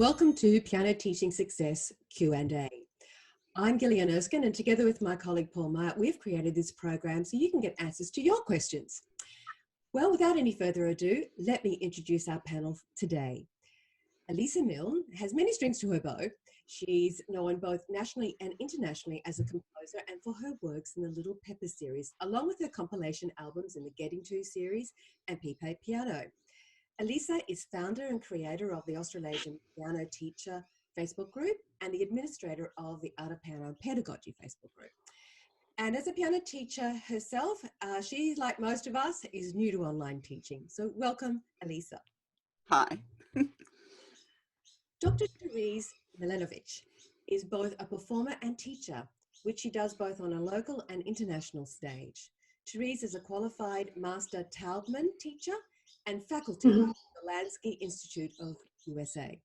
welcome to Piano Teaching Success Q&A. I'm Gillian Erskine, and together with my colleague Paul Myatt, we've created this program so you can get answers to your questions. Well, without any further ado, let me introduce our panel today. Elissa Milne has many strings to her bow. She's known both nationally and internationally as a composer and for her works in the Little Pepper series, along with her compilation albums in the Getting To series and Pipe Piano. Elissa is founder and creator of the Australasian Piano Teacher Facebook group and the administrator of the Art of Piano Pedagogy Facebook group. And as a piano teacher herself, she, like most of us, is new to online teaching. So welcome, Elissa. Hi. Dr. Therese Milanovic is both a performer and teacher, which she does both on a local and international stage. Therese is a qualified Master Taubman teacher and faculty at the Lansky Institute of USA.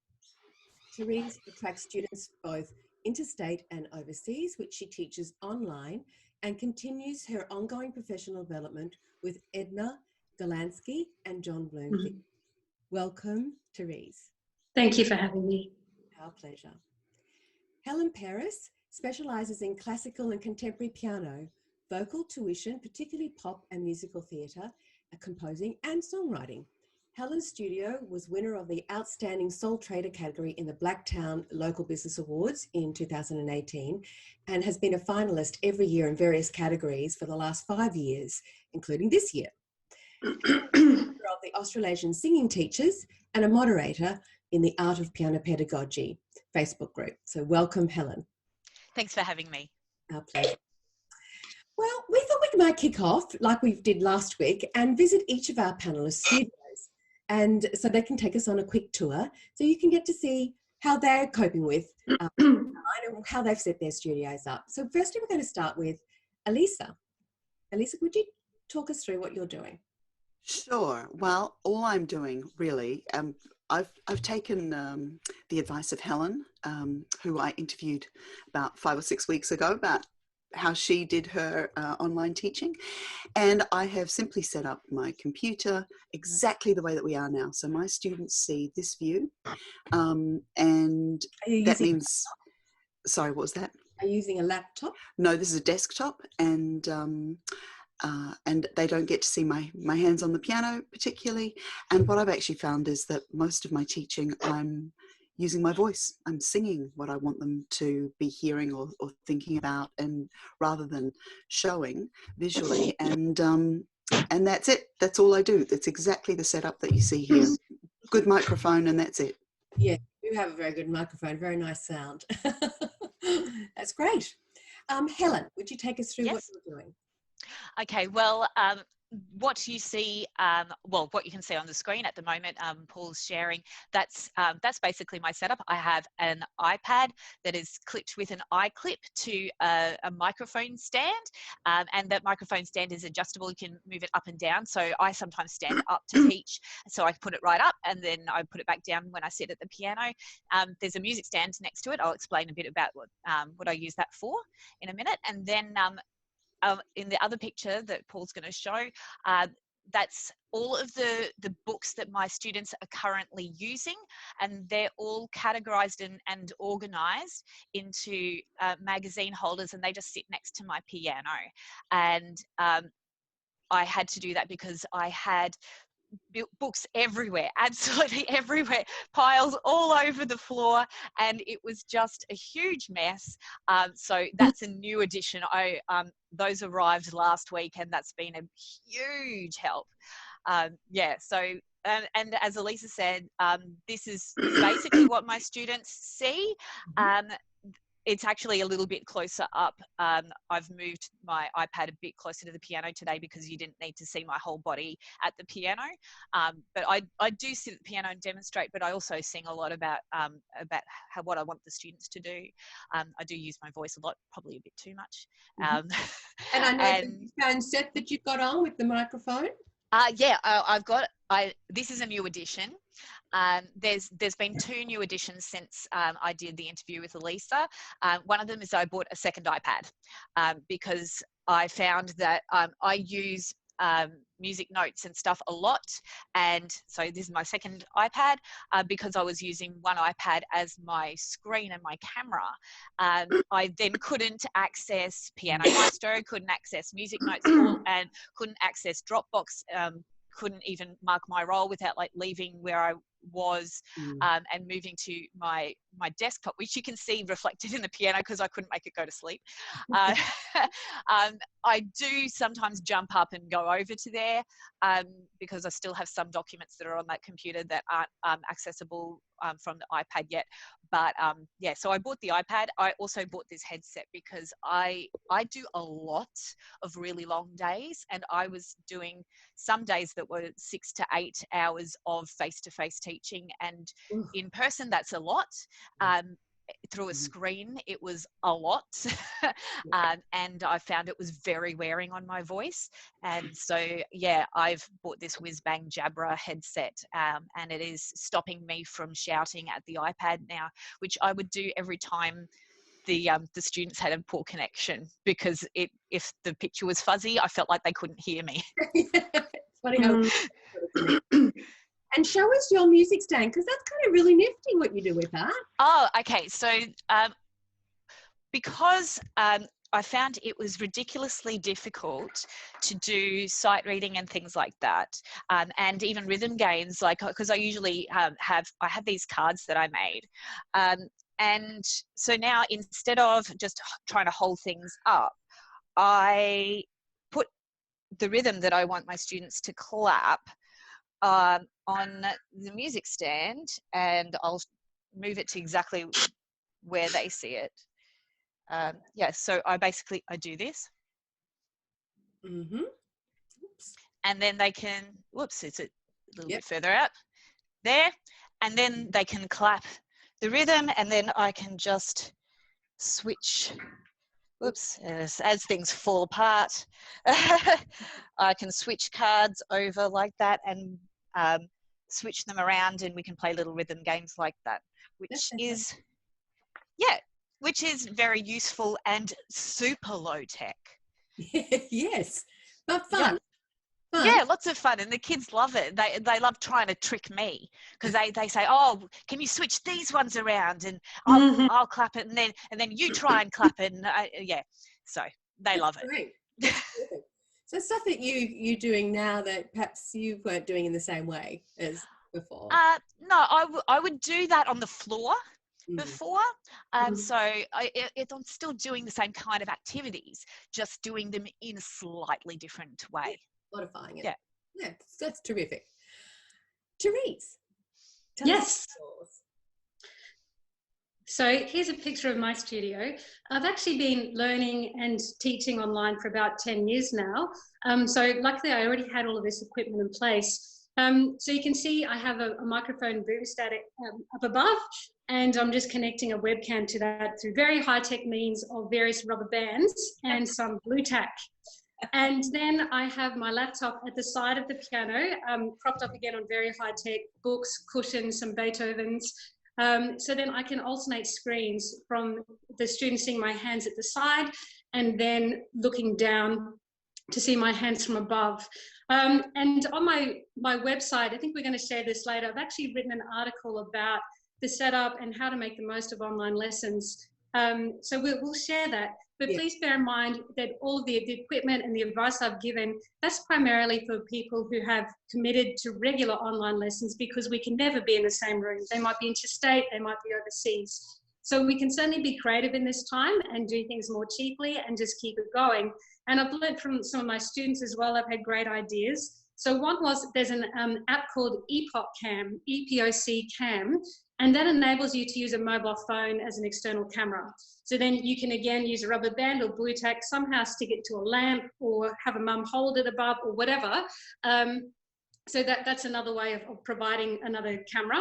Therese attracts students both interstate and overseas, which she teaches online, and continues her ongoing professional development with Edna Galansky and John Bloomfield. Welcome, Therese. Thank you for having me. Our pleasure. Helen Perris specialises in classical and contemporary piano, vocal tuition, particularly pop and musical theatre, composing and songwriting. Helen's studio was winner of the Outstanding Sole Trader category in the Blacktown Local Business Awards in 2018 and has been a finalist every year in various categories for the last 5 years, including this year. Of the Australasian Singing Teachers and a moderator in the Art of Piano Pedagogy Facebook group. So welcome, Helen. Thanks for having me. Our pleasure. Well, we thought we might kick off like we did last week and visit each of our panelists' studios. And so they can take us on a quick tour so you can get to see how they're coping with how they've set their studios up. So firstly, we're going to start with Elissa. Elissa, would you talk us through what you're doing? Sure. Well, all I'm doing really, I've taken the advice of Helen, who I interviewed about 5 or 6 weeks ago about how she did her online teaching, and I have simply set up my computer exactly the way that we are now. So my students see this view, and that means, sorry, what was that? Are you using a laptop? No, this is a desktop, and they don't get to see my hands on the piano particularly. And what I've actually found is that most of my teaching, I'm using my voice. I'm singing what I want them to be hearing or thinking about, and rather than showing visually. And that's it. That's all I do. That's exactly the setup that you see here. Good microphone, and that's it. Yeah, you have a very good microphone. Very nice sound. That's great. Helen, would you take us through what you're doing? Okay, well, what you see, what you can see on the screen at the moment, Paul's sharing, that's basically my setup. I have an iPad that is clipped with an iClip to a microphone stand, and that microphone stand is adjustable. You can move it up and down. So I sometimes stand up to teach, so I put it right up, and then I put it back down when I sit at the piano. There's a music stand next to it. I'll explain a bit about what I use that for in a minute, and then in the other picture that Paul's going to show, that's all of the books that my students are currently using, and they're all categorized and organized into magazine holders, and they just sit next to my piano. And I had to do that because I had books everywhere, absolutely everywhere, piles all over the floor, and it was just a huge mess. So that's a new addition. Those arrived last week, and that's been a huge help. So and as Elissa said, this is basically what my students see. It's actually a little bit closer up. I've moved my iPad a bit closer to the piano today because you didn't need to see my whole body at the piano. But I do sit at the piano and demonstrate, but I also sing a lot about what I want the students to do. I do use my voice a lot, probably a bit too much. And I know the phone set that you've got on with the microphone. This is a new edition. There's been 2 new editions since I did the interview with Elissa. One of them is I bought a second iPad because I found that I use music notes and stuff a lot. And so this is my second iPad, because I was using one iPad as my screen and my camera. I then couldn't access Piano Maestro, couldn't access music notes, and couldn't access Dropbox, couldn't even mark my roll without like leaving where I was and moving to my desktop, which you can see reflected in the piano because I couldn't make it go to sleep. I do sometimes jump up and go over to there because I still have some documents that are on that computer that aren't accessible from the iPad yet. But yeah, so I bought the iPad. I also bought this headset because I do a lot of really long days, and I was doing some days that were 6 to 8 hours of face-to-face teaching, and in person that's a lot. Through a screen it was a lot. And I found it was very wearing on my voice, and so yeah, I've bought this whiz bang Jabra headset, and it is stopping me from shouting at the iPad now, which I would do every time the students had a poor connection, because if the picture was fuzzy, I felt like they couldn't hear me. It's funny how and show us your music stand, because that's kind of really nifty what you do with that. Oh, okay. So because I found it was ridiculously difficult to do sight reading and things like that, and even rhythm games, like, because I usually have these cards that I made, and so now instead of just trying to hold things up, I put the rhythm that I want my students to clap on the music stand, and I'll move it to exactly where they see it. Yeah, so I do this. And then they can, whoops, it's a little bit further out there, and then they can clap the rhythm, and then I can just switch. Whoops, as things fall apart, I can switch cards over like that and switch them around, and we can play little rhythm games like that, which is very useful and super low tech. Yes, but fun. Yeah, lots of fun, and the kids love it. They love trying to trick me, because they say, "Oh, can you switch these ones around?" And I'll clap it, and then you try and clap it, and yeah. So they love it. Great. So stuff that you're doing now that perhaps you weren't doing in the same way as before. No, I would do that on the floor before. So I'm still doing the same kind of activities, just doing them in a slightly different way. Modifying it. Yeah, that's terrific. Therese, yes. So here's a picture of my studio. I've actually been learning and teaching online for about 10 years now. So luckily I already had all of this equipment in place. So you can see I have a microphone boomstat up above, and I'm just connecting a webcam to that through very high-tech means of various rubber bands and some blue tack. And then I have my laptop at the side of the piano, propped up again on very high-tech books, cushions, some Beethovens. So then I can alternate screens from the students seeing my hands at the side and then looking down to see my hands from above. And on my website, I think we're going to share this later, I've actually written an article about the setup and how to make the most of online lessons. So we'll share that. But please bear in mind that all of the equipment and the advice I've given, that's primarily for people who have committed to regular online lessons, because we can never be in the same room. They might be interstate, they might be overseas. So we can certainly be creative in this time and do things more cheaply and just keep it going. And I've learned from some of my students as well, I've had great ideas. So one was, there's an app called EPOC Cam, EPOC Cam, and that enables you to use a mobile phone as an external camera. So then you can again use a rubber band or blue tack, somehow stick it to a lamp or have a mum hold it above or whatever. So that's another way of providing another camera.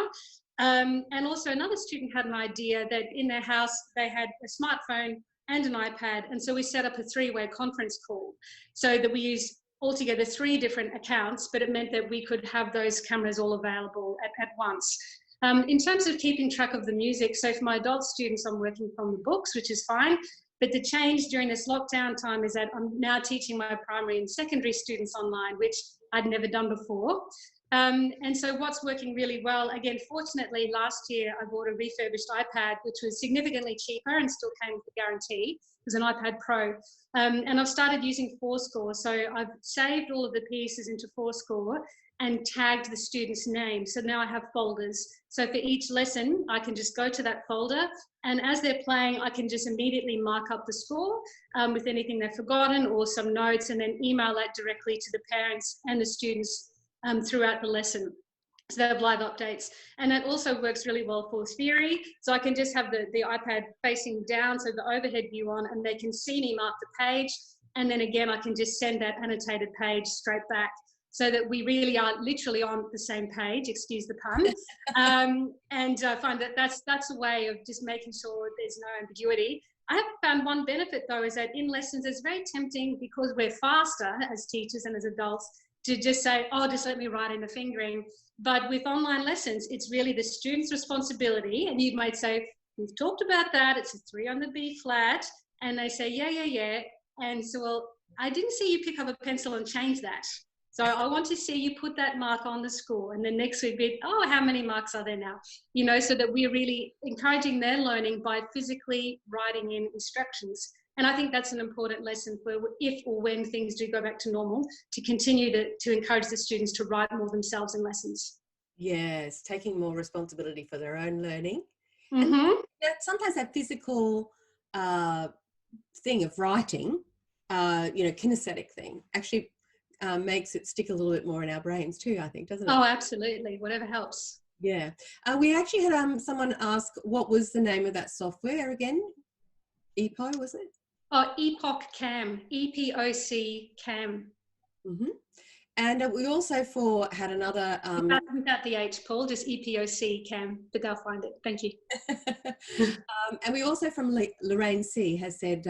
And also another student had an idea that in their house they had a smartphone and an iPad, and so we set up a 3-way conference call so that we use altogether 3 different accounts, but it meant that we could have those cameras all available at once. In terms of keeping track of the music, so for my adult students, I'm working from the books, which is fine. But the change during this lockdown time is that I'm now teaching my primary and secondary students online, which I'd never done before. And so what's working really well, again, fortunately, last year I bought a refurbished iPad, which was significantly cheaper and still came with a guarantee. It was an iPad Pro. And I've started using Fourscore. So I've saved all of the pieces into Fourscore and tagged the student's name. So now I have folders. So for each lesson, I can just go to that folder. And as they're playing, I can just immediately mark up the score with anything they've forgotten or some notes, and then email that directly to the parents and the students throughout the lesson. So they have live updates. And that also works really well for theory. So I can just have the iPad facing down, so the overhead view on, and they can see me mark the page. And then again, I can just send that annotated page straight back, so that we really are literally on the same page, excuse the pun. And I find that that's a way of just making sure there's no ambiguity. I have found one benefit though, is that in lessons, it's very tempting, because we're faster as teachers and as adults, to just say, oh, just let me write in the fingering. But with online lessons, it's really the student's responsibility. And you might say, we've talked about that, it's a 3 on the B flat. And they say, yeah. And so, well, I didn't see you pick up a pencil and change that. So I want to see you put that mark on the score, and then next week be, oh, how many marks are there now? You know, so that we're really encouraging their learning by physically writing in instructions. And I think that's an important lesson for if or when things do go back to normal, to continue to encourage the students to write more themselves in lessons. Yes, taking more responsibility for their own learning. Mm-hmm. And sometimes that physical thing of writing, kinesthetic thing, actually makes it stick a little bit more in our brains too, I think, doesn't it? Oh, absolutely. Whatever helps. Yeah. We actually had someone ask, what was the name of that software again? EPO, was it? Oh, Epoch Cam, EPOC Cam. Mm-hmm. And we also had another... without the H, Paul, just EPOC Cam, but they'll find it. Thank you. And we also, from Lorraine C, has said,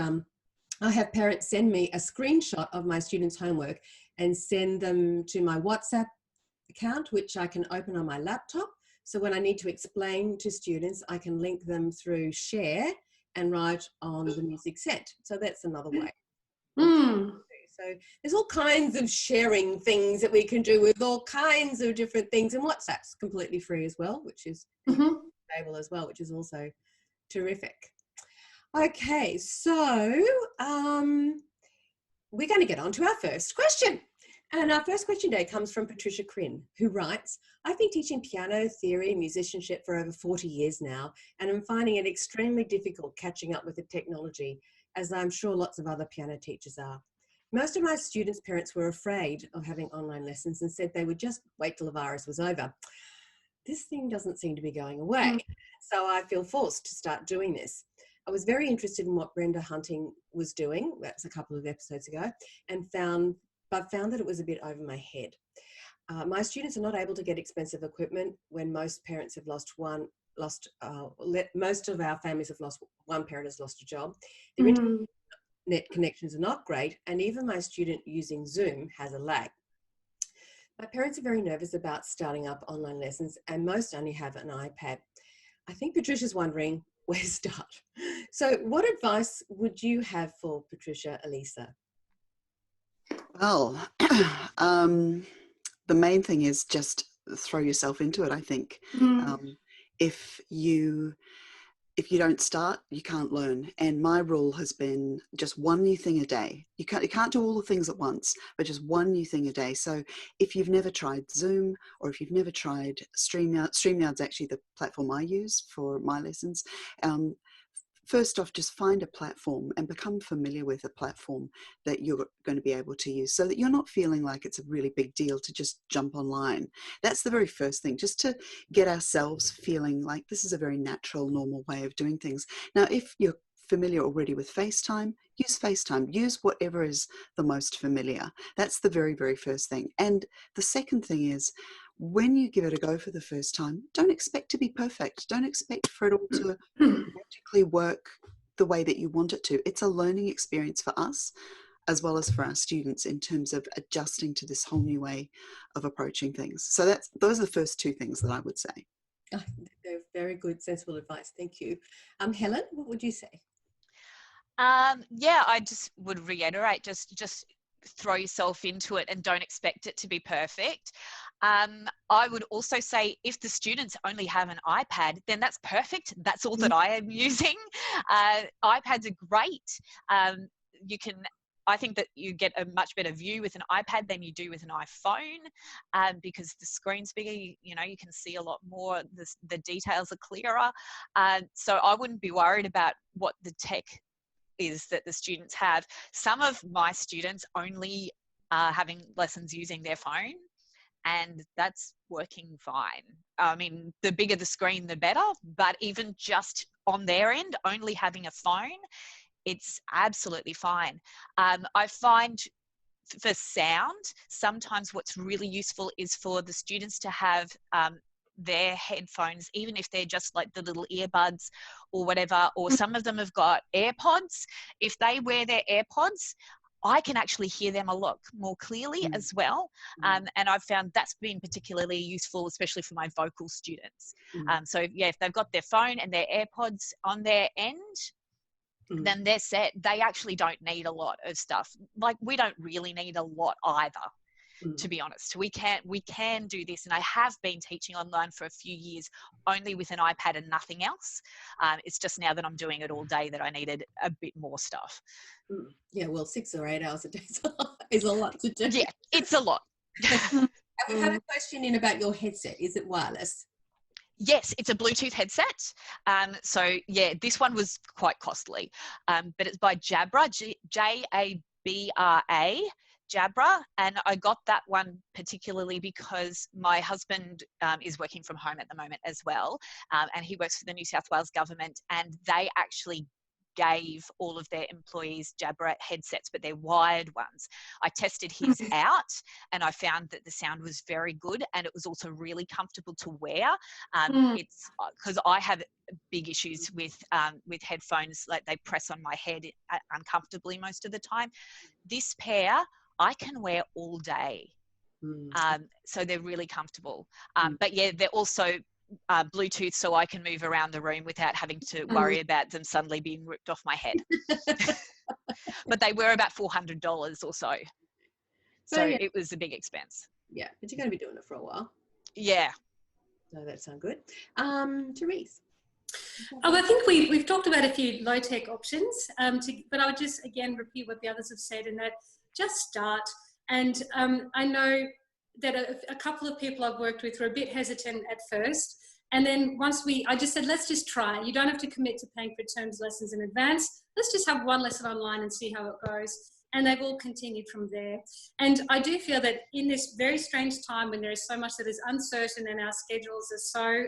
I have parents send me a screenshot of my students' homework and send them to my WhatsApp account, which I can open on my laptop. So when I need to explain to students, I can link them through Share and write on the music set. So that's another way. So there's all kinds of sharing things that we can do with all kinds of different things. And WhatsApp's completely free as well, which is stable as well, which is also terrific. Okay, so we're going to get on to our first question. And our first question today comes from Patricia Crin, who writes, I've been teaching piano, theory, and musicianship for over 40 years now, and I'm finding it extremely difficult catching up with the technology, as I'm sure lots of other piano teachers are. Most of my students' parents were afraid of having online lessons and said they would just wait till the virus was over. This thing doesn't seem to be going away, so I feel forced to start doing this. I was very interested in what Brenda Hunting was doing, that's a couple of episodes ago, and found that it was a bit over my head. My students are not able to get expensive equipment when most parents have most of our families have lost, one parent has lost a job. Their internet connections are not great, and even my student using Zoom has a lag. My parents are very nervous about starting up online lessons, and most only have an iPad. I think Patricia's wondering where to start. So what advice would you have for Patricia, Elissa? Well, the main thing is just throw yourself into it, I think. If you don't start, you can't learn. And my rule has been just one new thing a day. You can't do all the things at once, but just one new thing a day. So if you've never tried Zoom, or if you've never tried StreamYard's actually the platform I use for my lessons. First off, just find a platform and become familiar with a platform that you're going to be able to use, so that you're not feeling like it's a really big deal to just jump online. That's the very first thing, just to get ourselves feeling like this is a very natural, normal way of doing things. Now, if you're familiar already with FaceTime, use FaceTime. Use whatever is the most familiar. That's the very, very first thing. And the second thing is, when you give it a go for the first time, don't expect to be perfect. Don't expect for it all to magically work the way that you want it to. It's a learning experience for us as well as for our students in terms of adjusting to this whole new way of approaching things. So those are the first two things that I would say. Oh, they're very good, sensible advice. Thank you. Helen, what would you say? Yeah, I just would reiterate, just throw yourself into it and don't expect it to be perfect. I would also say if the students only have an iPad, then that's perfect. That's all that I am using. iPads are great. I think that you get a much better view with an iPad than you do with an iPhone, because the screen's bigger. You know, you can see a lot more. The details are clearer. So I wouldn't be worried about what the tech is that the students have. Some of my students only are having lessons using their phone, and that's working fine. I mean, the bigger the screen, the better, but even just on their end, only having a phone, it's absolutely fine. I find for sound, sometimes what's really useful is for the students to have their headphones, even if they're just like the little earbuds or whatever, or some of them have got AirPods. If they wear their AirPods, I can actually hear them a lot more clearly as well. And I've found that's been particularly useful, especially for my vocal students. So yeah, if they've got their phone and their AirPods on their end, then they're set. They actually don't need a lot of stuff. Like, we don't really need a lot either. To be honest, we can do this, and I have been teaching online for a few years only with an iPad and nothing else. It's just now that I'm doing it all day that I needed a bit more stuff. Yeah, well, 6 or 8 hours a day is a lot to do. Yeah, it's a lot. And we have a question in about your headset. Is it wireless? Yes, it's a Bluetooth headset. So yeah, this one was quite costly, but it's by Jabra, Jabra. Jabra, and I got that one particularly because my husband is working from home at the moment as well, and he works for the New South Wales government, and they actually gave all of their employees Jabra headsets, but they're wired ones. I tested his out, and I found that the sound was very good, and it was also really comfortable to wear. It's because I have big issues with headphones, like they press on my head uncomfortably most of the time. This pair I can wear all day. So they're really comfortable. But yeah, they're also Bluetooth, so I can move around the room without having to worry about them suddenly being ripped off my head. But they were about $400 or so. So yeah, it was a big expense. Yeah, but you're going to be doing it for a while. Yeah. So that sounds good. Therese? Oh, I think we've talked about a few low-tech options, but I would just, again, repeat what the others have said, in that just start. And I know that a couple of people I've worked with were a bit hesitant at first. And then I just said, let's just try. You don't have to commit to paying for terms lessons in advance. Let's just have one lesson online and see how it goes. And they've all continued from there. And I do feel that in this very strange time when there is so much that is uncertain and our schedules are so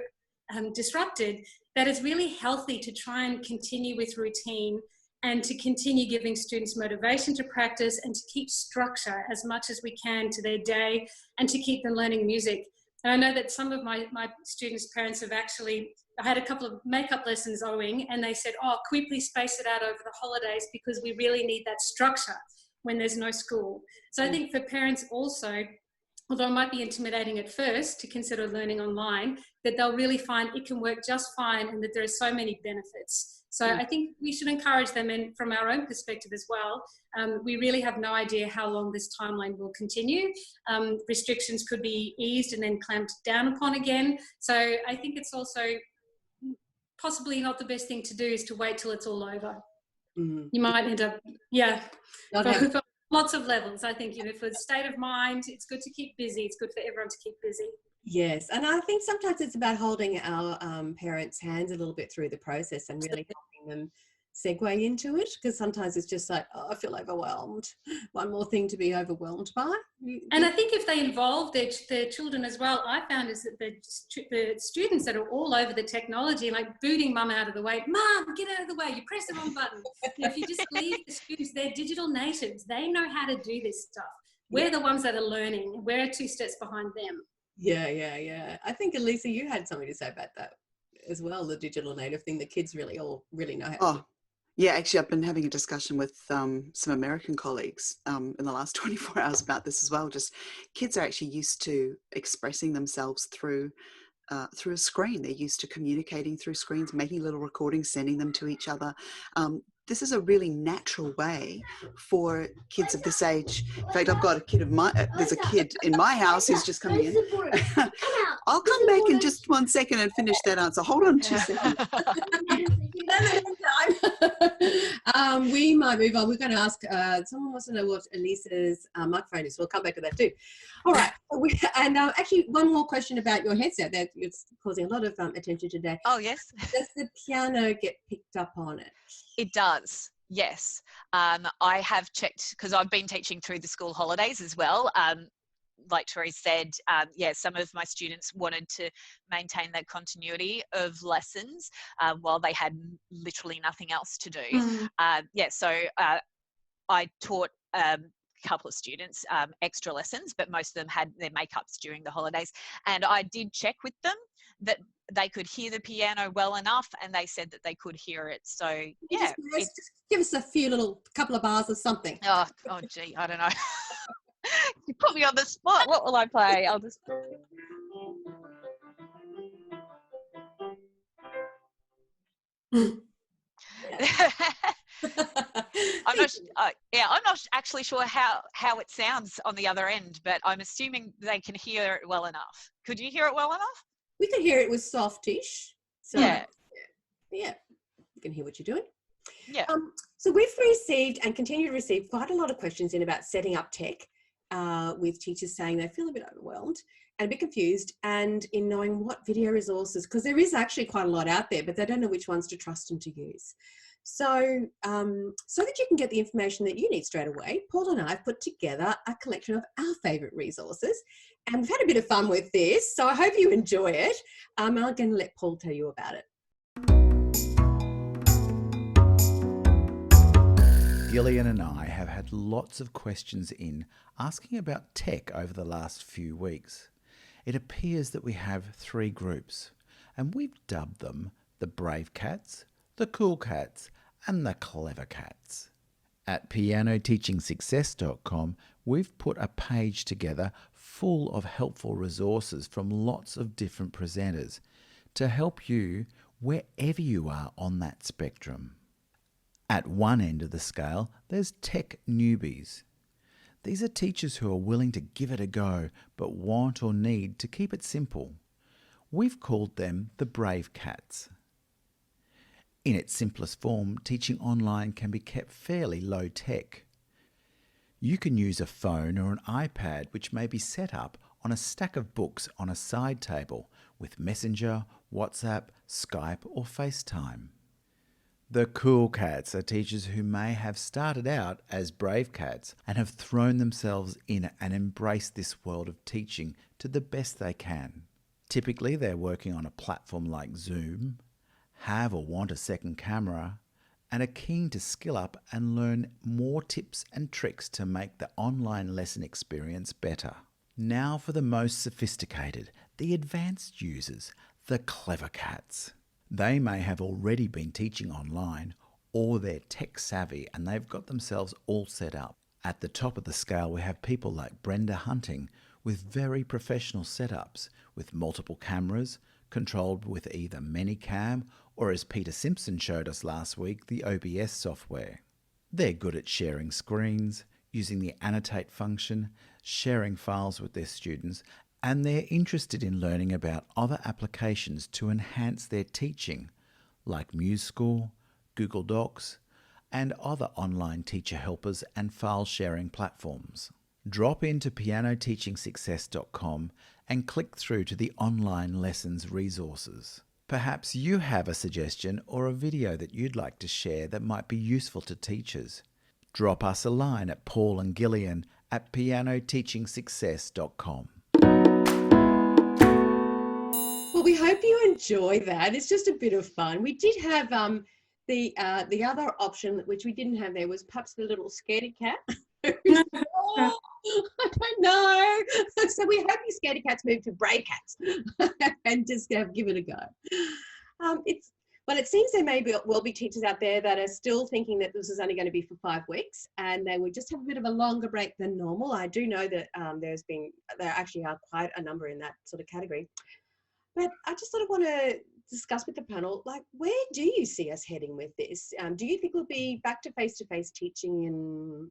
disrupted, that it's really healthy to try and continue with routine and to continue giving students motivation to practice and to keep structure as much as we can to their day and to keep them learning music. And I know that some of my students' parents have actually, I had a couple of makeup lessons owing, and they said, oh, can we please space it out over the holidays, because we really need that structure when there's no school. So I think for parents also, although it might be intimidating at first to consider learning online, that they'll really find it can work just fine and that there are so many benefits. So I think we should encourage them, and from our own perspective as well, we really have no idea how long this timeline will continue. Restrictions could be eased and then clamped down upon again. So I think it's also possibly not the best thing to do is to wait till it's all over. You might end up, for lots of levels. I think, for the state of mind, it's good to keep busy. It's good for everyone to keep busy. Yes, and I think sometimes it's about holding our parents' hands a little bit through the process and really helping them segue into it, because sometimes it's just like, oh, I feel overwhelmed. One more thing to be overwhelmed by. And I think if they involve their children as well, I found is that the students that are all over the technology, like booting mum out of the way, Mum, get out of the way, you press the wrong button. If you just leave the students, they're digital natives. They know how to do this stuff. We're the ones that are learning. We're 2 steps behind them. Yeah. I think, Elissa, you had something to say about that as well, the digital native thing. The kids really know how to do. Yeah, actually, I've been having a discussion with some American colleagues in the last 24 hours about this as well. Just kids are actually used to expressing themselves through a screen. They're used to communicating through screens, making little recordings, sending them to each other. this is a really natural way for kids of this age. In fact, I've got a kid of my, there's a kid in my house who's just coming in. I'll come back in just 1 second and finish that answer. Hold on 2 seconds. We might move on. We're going to ask, someone wants to know what Elissa's microphone is. We'll come back to that too. All right. Actually, one more question about your headset. That it's causing a lot of attention today. Oh, yes. Does the piano get picked up on it? It does. Yes. I have checked because I've been teaching through the school holidays as well. Like Therese said, some of my students wanted to maintain that continuity of lessons while they had literally nothing else to do. So I taught a couple of students extra lessons, but most of them had their makeups during the holidays. And I did check with them that they could hear the piano well enough, and they said that they could hear it. So, yeah. Just give us a couple of bars or something. Oh gee, I don't know. You put me on the spot. What will I play? I'll just. I'm not actually sure how it sounds on the other end, but I'm assuming they can hear it well enough. Could you hear it well enough? We could hear it was softish. So, yeah. You can hear what you're doing. Yeah. So we've received and continue to receive quite a lot of questions in about setting up tech with teachers saying they feel a bit overwhelmed and a bit confused and in knowing what video resources, because there is actually quite a lot out there, but they don't know which ones to trust and to use. So, so that you can get the information that you need straight away, Paul and I have put together a collection of our favourite resources, and we've had a bit of fun with this, so I hope you enjoy it. I'm going to let Paul tell you about it. Gillian and I have had lots of questions in asking about tech over the last few weeks. It appears that we have 3 groups, and we've dubbed them the Brave Cats, the Cool Cats, and the Clever Cats. At pianoteachingsuccess.com, we've put a page together full of helpful resources from lots of different presenters to help you wherever you are on that spectrum. At one end of the scale, there's tech newbies. These are teachers who are willing to give it a go, but want or need to keep it simple. We've called them the Brave Cats. In its simplest form, teaching online can be kept fairly low tech. You can use a phone or an iPad which may be set up on a stack of books on a side table with Messenger, WhatsApp, Skype or FaceTime. The Cool Cats are teachers who may have started out as Brave Cats and have thrown themselves in and embraced this world of teaching to the best they can. Typically, they're working on a platform like Zoom, have or want a second camera, and are keen to skill up and learn more tips and tricks to make the online lesson experience better. Now for the most sophisticated, the advanced users, the Clever Cats. They may have already been teaching online, or they're tech savvy and they've got themselves all set up. At the top of the scale, we have people like Brenda Hunting with very professional setups with multiple cameras, controlled with either Minicam or, as Peter Simpson showed us last week, the OBS software. They're good at sharing screens, using the annotate function, sharing files with their students, and they're interested in learning about other applications to enhance their teaching, like MuseSchool, Google Docs, and other online teacher helpers and file sharing platforms. Drop into pianoteachingsuccess.com and click through to the online lessons resources. Perhaps you have a suggestion or a video that you'd like to share that might be useful to teachers. Drop us a line at Paul and Gillian at pianoteachingsuccess.com. Well, we hope you enjoy that. It's just a bit of fun. We did have the other option, which we didn't have there, was perhaps the little scaredy cat. I don't know. So we hope you scaredy cats move to Brave Cats and just give it a go. It seems there may well be teachers out there that are still thinking that this is only going to be for 5 weeks and they would just have a bit of a longer break than normal. I do know that there actually are quite a number in that sort of category. But I just sort of want to discuss with the panel, like, where do you see us heading with this? Do you think we'll be back to face-to-face teaching in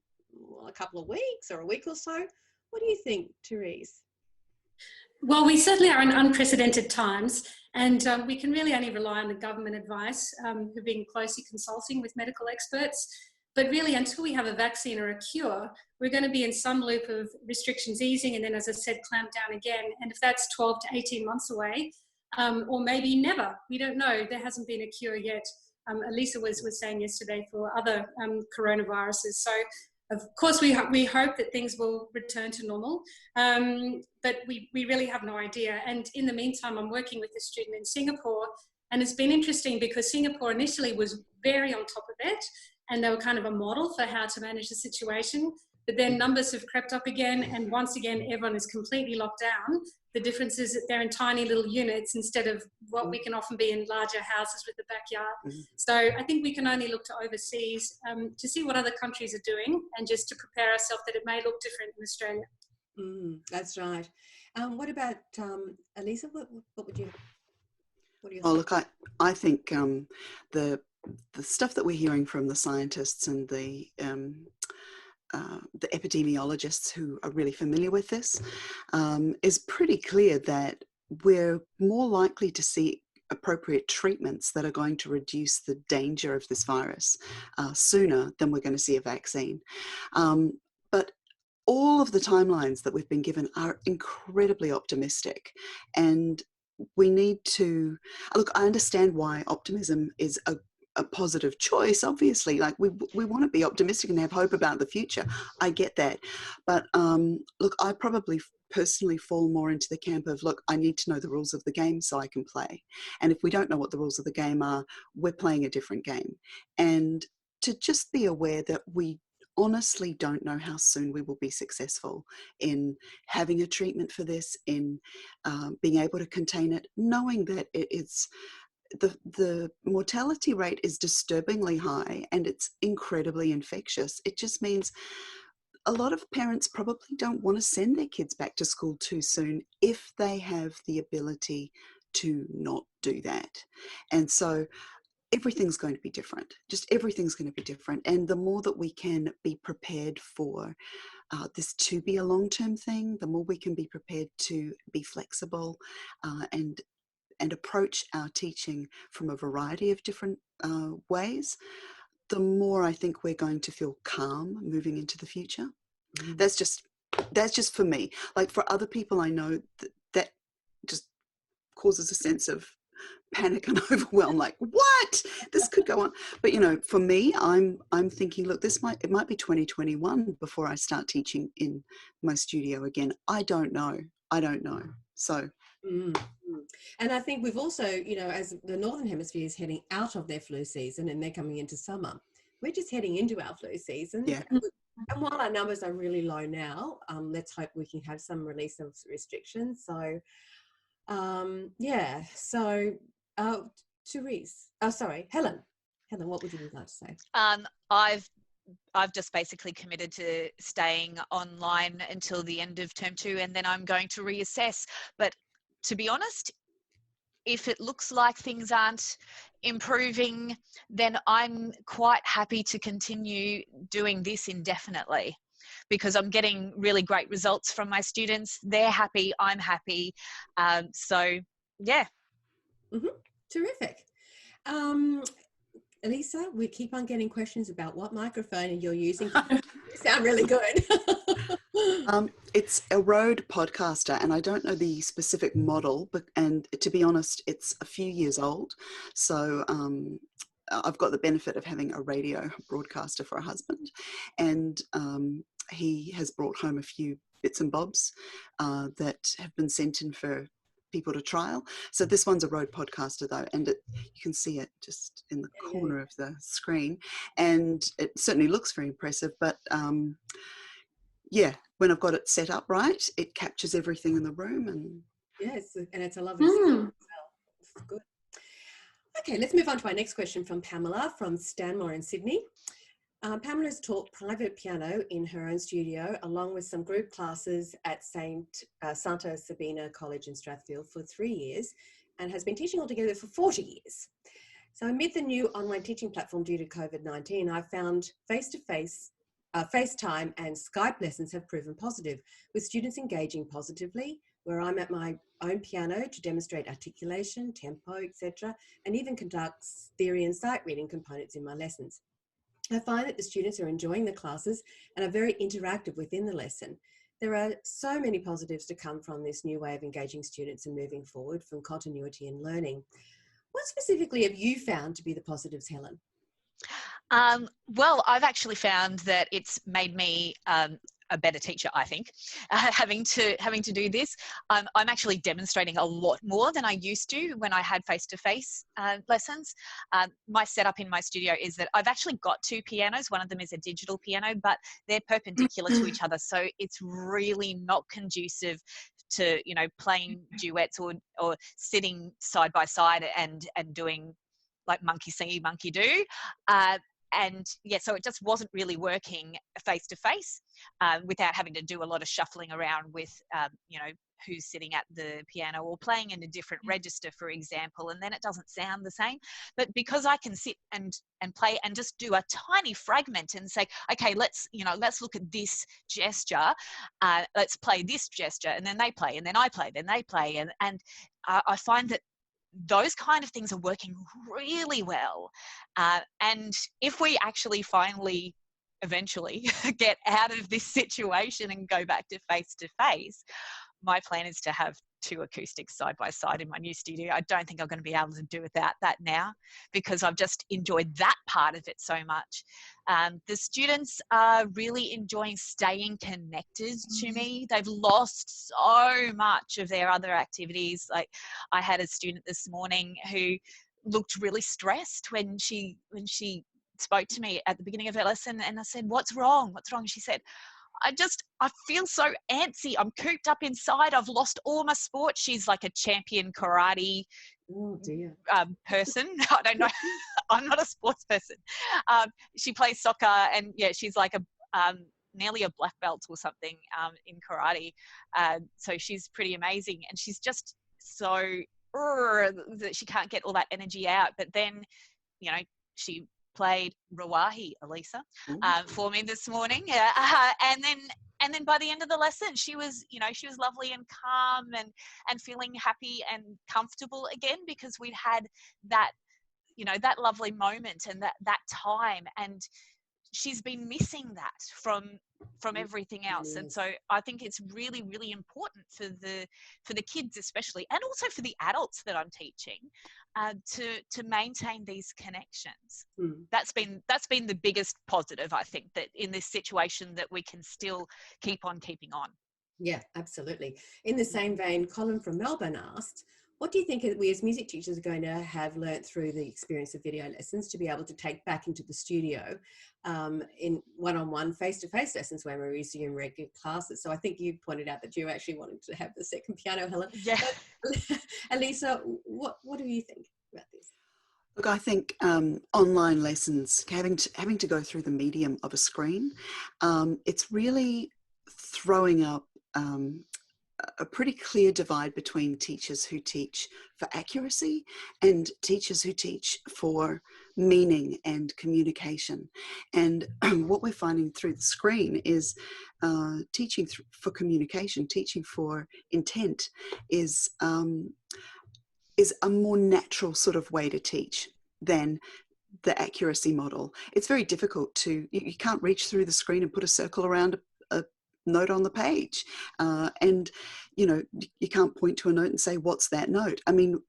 a couple of weeks or a week or so? What do you think, Therese? Well, we certainly are in unprecedented times, and we can really only rely on the government advice, who've been closely consulting with medical experts. But really, until we have a vaccine or a cure, we're going to be in some loop of restrictions easing, and then, as I said, clamp down again. And if that's 12 to 18 months away, or maybe never, we don't know. There hasn't been a cure yet. Elissa was saying yesterday for other coronaviruses. So, of course, we hope that things will return to normal, but we really have no idea. And in the meantime, I'm working with a student in Singapore, and it's been interesting because Singapore initially was very on top of it, and they were kind of a model for how to manage the situation. But then numbers have crept up again, and once again, everyone is completely locked down. The difference is that they're in tiny little units instead of what we can often be in larger houses with a backyard. So I think we can only look to overseas to see what other countries are doing, and just to prepare ourselves that it may look different in Australia. That's right. What about Elissa? What would you? What do you? Oh, look, I think the stuff that we're hearing from the scientists and the epidemiologists who are really familiar with this is pretty clear that we're more likely to see appropriate treatments that are going to reduce the danger of this virus sooner than we're going to see a vaccine. But all of the timelines that we've been given are incredibly optimistic, and we need to look. I understand why optimism is a positive choice, obviously. Like we want to be optimistic and have hope about the future. I get that. But look, I probably personally fall more into the camp of, look, I need to know the rules of the game so I can play. And if we don't know what the rules of the game are, we're playing a different game. And to just be aware that we honestly don't know how soon we will be successful in having a treatment for this, in being able to contain it, knowing that it's the mortality rate is disturbingly high and it's incredibly infectious. It just means a lot of parents probably don't want to send their kids back to school too soon if they have the ability to not do that. And so everything's going to be different. Just everything's going to be different. And the more that we can be prepared for this to be a long-term thing, the more we can be prepared to be flexible and approach our teaching from a variety of different ways, the more I think we're going to feel calm moving into the future. That's just for me. Like for other people, I know that just causes a sense of panic and overwhelm. Like, what? This could go on. But you know, for me, I'm thinking, look, it might be 2021 before I start teaching in my studio again. I don't know. So. And I think we've also, you know, as the Northern Hemisphere is heading out of their flu season and they're coming into summer, we're just heading into our flu season. Yeah. And while our numbers are really low now, let's hope we can have some release of restrictions. So, yeah. So, Therese, Helen, what would you like to say? I've just basically committed to staying online until the end of term 2, and then I'm going to reassess. But to be honest, if it looks like things aren't improving, then I'm quite happy to continue doing this indefinitely, because I'm getting really great results from my students. They're happy, I'm happy. So, yeah. Terrific. Elissa, we keep on getting questions about what microphone you're using. You sound really good. It's a Rode Podcaster, and I don't know the specific model, and to be honest, it's a few years old. So I've got the benefit of having a radio broadcaster for a husband, and he has brought home a few bits and bobs that have been sent in for people to trial. So this one's a Rode Podcaster though, and you can see it just in the corner of the screen, and it certainly looks very impressive. But yeah, when I've got it set up right, it captures everything in the room, and yes, and it's a lovely sound as well. It's good. Okay, let's move on to our next question from Pamela from Stanmore in Sydney. Pamela has taught private piano in her own studio, along with some group classes at Santa Sabina College in Strathfield for 3 years, and has been teaching altogether for 40 years. So amid the new online teaching platform due to COVID-19, I found face-to-face, FaceTime and Skype lessons have proven positive, with students engaging positively, where I'm at my own piano to demonstrate articulation, tempo, etc., and even conducts theory and sight reading components in my lessons. I find that the students are enjoying the classes and are very interactive within the lesson. There are so many positives to come from this new way of engaging students and moving forward from continuity in learning. What specifically have you found to be the positives, Helen? Well, I've actually found that it's made me a better teacher, I think, having to do this. I'm actually demonstrating a lot more than I used to when I had face-to-face lessons. My setup in my studio is that I've actually got two pianos. One of them is a digital piano, but they're perpendicular to each other, so it's really not conducive to, you know, playing duets or sitting side by side and doing like monkey see, monkey do. And yeah, so it just wasn't really working face to face without having to do a lot of shuffling around with, you know, who's sitting at the piano or playing in a different register, for example, and then it doesn't sound the same. But because I can sit and play and just do a tiny fragment and say, okay, let's look at this gesture, let's play this gesture, and then they play, and then I play, then they play, and I find that those kind of things are working really well. And if we actually finally, eventually get out of this situation and go back to face, my plan is to have two acoustics side by side in my new studio. I don't think I'm going to be able to do without that now, because I've just enjoyed that part of it so much. The students are really enjoying staying connected to me. They've lost so much of their other activities. Like, I had a student this morning who looked really stressed when she spoke to me at the beginning of her lesson, and I said, "What's wrong? What's wrong?" She said, I feel so antsy. I'm cooped up inside. I've lost all my sport. She's like a champion karate person. I don't know. I'm not a sports person. She plays soccer, and yeah, she's like a nearly a black belt or something in karate. So she's pretty amazing, and she's just so that she can't get all that energy out. But then, you know, she played Rawahi, Elissa, for me this morning. And then by the end of the lesson, she was lovely and calm and feeling happy and comfortable again, because we'd had that, you know, that lovely moment and that time. And she's been missing that from everything else. And so I think it's really, really important for the kids especially, and also for the adults that I'm teaching, to maintain these connections. That's been the biggest positive, I think, that in this situation that we can still keep on keeping on. Yeah, absolutely. In the same vein, Colin from Melbourne asked, what do you think we as music teachers are going to have learnt through the experience of video lessons to be able to take back into the studio in one-on-one face-to-face lessons when we resume regular classes? So I think you pointed out that you actually wanted to have the second piano, Helen. Yeah. Elissa, what do you think about this? Look, I think online lessons, having to go through the medium of a screen, it's really throwing up a pretty clear divide between teachers who teach for accuracy and teachers who teach for meaning and communication. And what we're finding through the screen is teaching for communication, teaching for intent is a more natural sort of way to teach than the accuracy model. It's very difficult you can't reach through the screen and put a circle around a note on the page, and you know, you can't point to a note and say, what's that note? I mean,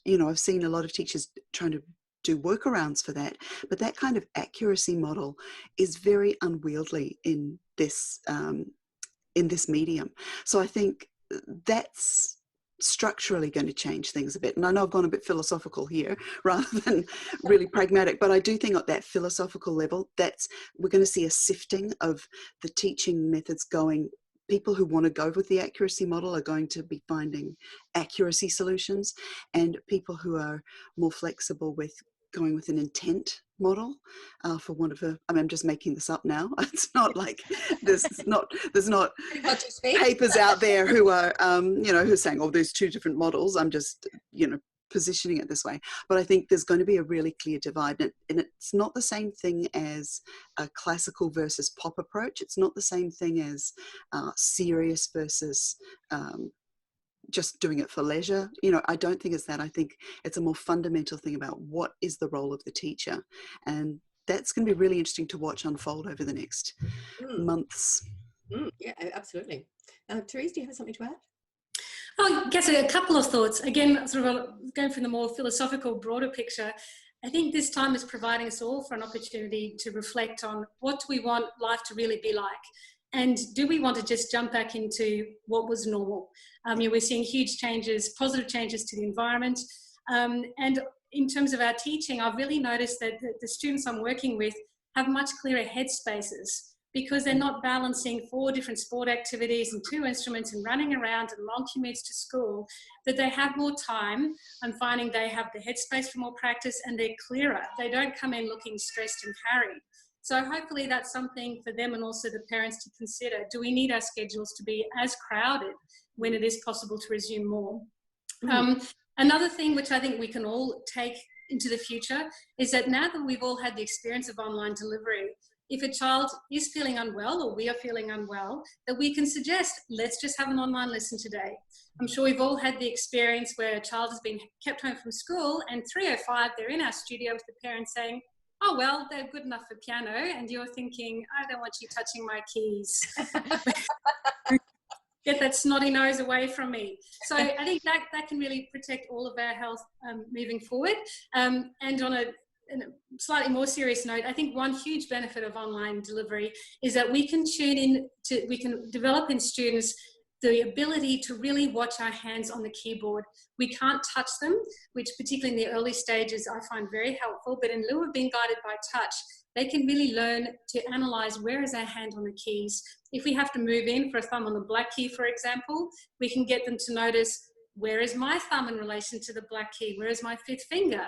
you know, I've seen a lot of teachers trying to do workarounds for that, but that kind of accuracy model is very unwieldy in this medium. So I think that's structurally going to change things a bit. And I know I've gone a bit philosophical here rather than really pragmatic, but I do think at that philosophical level, we're going to see a sifting of the teaching methods going. People who want to go with the accuracy model are going to be finding accuracy solutions, and people who are more flexible with going with an intent model, for want of a, I mean, I'm just making this up now. It's not like there's not papers out there who are, who are saying, oh, there's two different models. I'm just, positioning it this way. But I think there's going to be a really clear divide, and it's not the same thing as a classical versus pop approach. It's not the same thing as serious versus just doing it for leisure. I don't think it's that. I think it's a more fundamental thing about what is the role of the teacher, and that's going to be really interesting to watch unfold over the next months. Yeah, absolutely. Therese, do you have something to add? Oh, I guess a couple of thoughts. Again, sort of going from the more philosophical, broader picture, I think this time is providing us all for an opportunity to reflect on what do we want life to really be like? And do we want to just jump back into what was normal? We're seeing huge changes, positive changes to the environment. And in terms of our teaching, I've really noticed that the students I'm working with have much clearer headspaces, because they're not balancing 4 different sport activities and 2 instruments and running around and long commutes to school, that they have more time. I'm finding they have the headspace for more practice, and they're clearer. They don't come in looking stressed and harried. So hopefully that's something for them and also the parents to consider. Do we need our schedules to be as crowded when it is possible to resume more? Another thing which I think we can all take into the future is that now that we've all had the experience of online delivery, if a child is feeling unwell or we are feeling unwell, that we can suggest, let's just have an online lesson today. I'm sure we've all had the experience where a child has been kept home from school, and 3:05, they're in our studio with the parents saying, oh, well, they're good enough for piano. And you're thinking, I don't want you touching my keys. Get that snotty nose away from me. So I think that can really protect all of our health moving forward. And on a slightly more serious note, I think one huge benefit of online delivery is that we can we can develop in students the ability to really watch our hands on the keyboard. We can't touch them, which particularly in the early stages I find very helpful, but in lieu of being guided by touch, they can really learn to analyse where is our hand on the keys. If we have to move in for a thumb on the black key, for example, we can get them to notice, where is my thumb in relation to the black key? Where is my 5th finger?